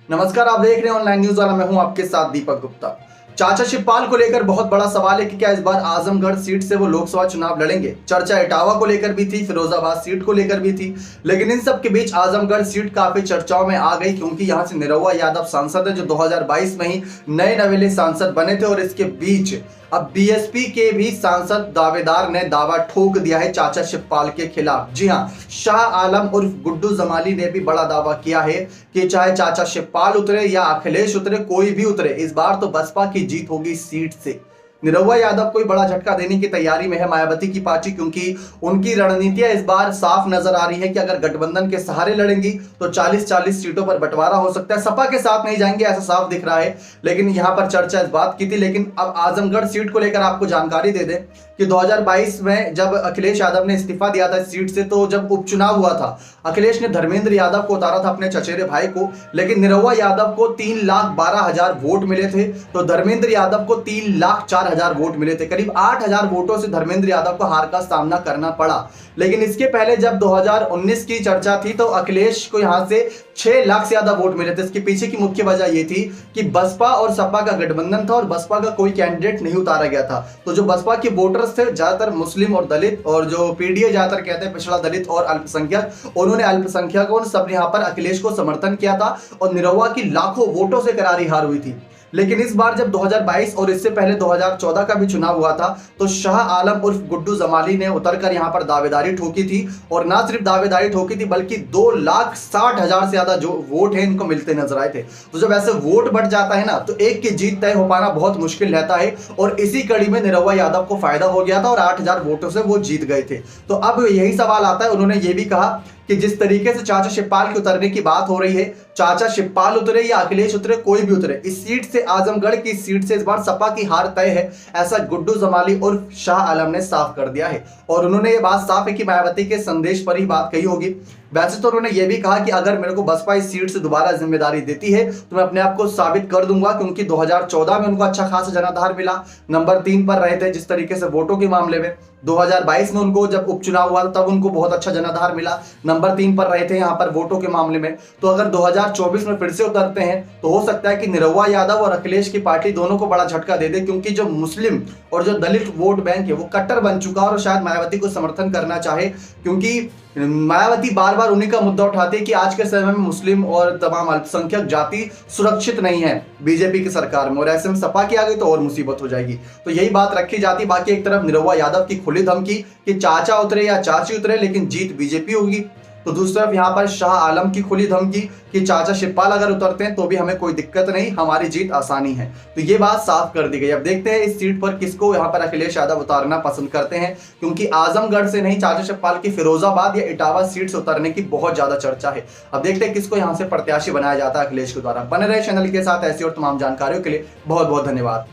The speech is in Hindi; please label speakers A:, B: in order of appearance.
A: नमस्कार, आप देख रहे हैं ऑनलाइन न्यूज वाला। मैं हूं आपके साथ दीपक गुप्ता। चाचा शिवपाल को लेकर बहुत बड़ा सवाल है कि क्या इस बार आजमगढ़ सीट से वो लोकसभा चुनाव लड़ेंगे। चर्चा इटावा को लेकर भी थी, फिरोजाबाद सीट को लेकर भी थी, लेकिन इन सब के बीच आजमगढ़ सीट काफी चर्चाओं में आ गई क्योंकि यहां से निरहुआ यादव सांसद है जो 2022 में ही नए नवेले सांसद बने थे। और इसके बीच अब बीएसपी के भी सांसद दावेदार ने दावा ठोक दिया है चाचा शिवपाल के खिलाफ। जी हां, शाह आलम उर्फ गुड्डू जमाली ने भी बड़ा दावा किया है कि चाहे चाचा शिवपाल उतरे या अखिलेश उतरे, कोई भी उतरे, इस बार तो बसपा की जीत होगी सीट से। निरहुआ यादव को बड़ा झटका देने की तैयारी में है मायावती की पार्टी, क्योंकि उनकी रणनीतियां इस बार साफ नजर आ रही है कि अगर गठबंधन के सहारे लड़ेंगी तो 40-40 सीटों पर बंटवारा हो सकता है। सपा के साथ नहीं जाएंगे ऐसा साफ दिख रहा है, लेकिन यहां पर चर्चा इस बात की थी। लेकिन अब आजमगढ़ सीट को लेकर आपको जानकारी दे दें कि 2022 में जब अखिलेश यादव ने इस्तीफा दिया था इस सीट से, तो जब उपचुनाव हुआ था अखिलेश ने धर्मेंद्र यादव को उतारा था, अपने चचेरे भाई को, लेकिन निरहुआ यादव को 3,12,000 वोट मिले थे, तो धर्मेंद्र यादव को 3,04,000 वोट मिले थे। करीब 8,000 वोटों से धर्मेंद्र यादव को हार का सामना करना पड़ा। लेकिन इसके पहले जब 2019 की चर्चा थी तो अखिलेश को यहां से 6 लाख से ज्यादा वोट मिले थे। इसके पीछे की मुख्य वजह यह थी कि बसपा और सपा का गठबंधन था और बसपा का कोई कैंडिडेट नहीं उतारा गया था। तो जो बसपा के वोटर्स थे ज्यादातर मुस्लिम और दलित, और जो पीडीए ज्यादातर कहते हैं पिछड़ा दलित और अल्पसंख्यक, उन्होंने अल्पसंख्यकों सब ने यहां पर अखिलेश को समर्थन किया था और निरहुआ की लाखों वोटों से करारी हार हुई थी। लेकिन इस बार जब 2022 और इससे पहले 2014 का भी चुनाव हुआ था तो शाह आलम उर्फ गुड्डू जमाली ने उतरकर यहां पर दावेदारी ठोकी थी, और ना सिर्फ दावेदारी ठोकी थी बल्कि 2,60,000 से ज्यादा जो वोट है इनको मिलते नजर आए थे। तो जब ऐसे वोट बढ़ जाता है ना तो एक की जीत तय हो पाना बहुत मुश्किल रहता है, और इसी कड़ी में निरहुआ यादव को फायदा हो गया था और 8,000 वोटों से वो जीत गए थे। तो अब यही सवाल आता है, उन्होंने ये भी कहा कि जिस तरीके से चाचा शिवपाल के उतरने की बात हो रही है, चाचा शिवपाल उतरे या अखिलेश उतरे, कोई भी उतरे, इस सीट से, आजमगढ़ की सीट से इस बार सपा की हार तय है, ऐसा गुड्डू जमाली और शाह आलम ने साफ कर दिया है। और उन्होंने ये बात साफ है कि मायावती के संदेश पर ही बात कही होगी। वैसे तो उन्होंने ये भी कहा कि अगर मेरे को बसपा इस सीट से दोबारा जिम्मेदारी देती है तो मैं अपने आप को साबित कर दूंगा, क्योंकि 2014 में उनको अच्छा खासा जनाधार मिला, नंबर 3 पर रहे थे जिस तरीके से वोटों के मामले में। 2022 में उनको जब उपचुनाव हुआ तब उनको बहुत अच्छा जनाधार मिला, नंबर 3 पर रहे थे यहाँ पर वोटों के मामले में। तो अगर 2024 में फिर से उतरते हैं तो हो सकता है कि निरहुआ यादव और अखिलेश की पार्टी दोनों को बड़ा झटका दे दे, क्योंकि जो मुस्लिम और जो दलित वोट बैंक है वो कट्टर बन चुका है और शायद मायावती को समर्थन करना चाहे, क्योंकि मायावती बार बार उन्हीं का मुद्दा उठाते हैं कि आज के समय में मुस्लिम और तमाम अल्पसंख्यक जाति सुरक्षित नहीं है बीजेपी की सरकार में, और ऐसे में सपा की आ गई तो और मुसीबत हो जाएगी। तो यही बात रखी जाती। बाकी एक तरफ निरहुआ यादव की खुली धमकी कि चाचा उतरे या चाची उतरे लेकिन जीत बीजेपी होगी, तो दूसरी तरफ यहाँ पर शाह आलम की खुली धमकी कि चाचा शिवपाल अगर उतरते हैं तो भी हमें कोई दिक्कत नहीं, हमारी जीत आसानी है। तो ये बात साफ कर दी गई। अब देखते हैं इस सीट पर किसको यहाँ पर अखिलेश यादव उतारना पसंद करते हैं, क्योंकि आजमगढ़ से नहीं, चाचा शिवपाल की फिरोजाबाद या इटावा सीट से उतरने की बहुत ज्यादा चर्चा है। अब देखते हैं किसको यहाँ से प्रत्याशी बनाया जाता है अखिलेश के द्वारा। बने रहे चैनल के साथ ऐसी और तमाम जानकारियों के लिए। बहुत बहुत धन्यवाद।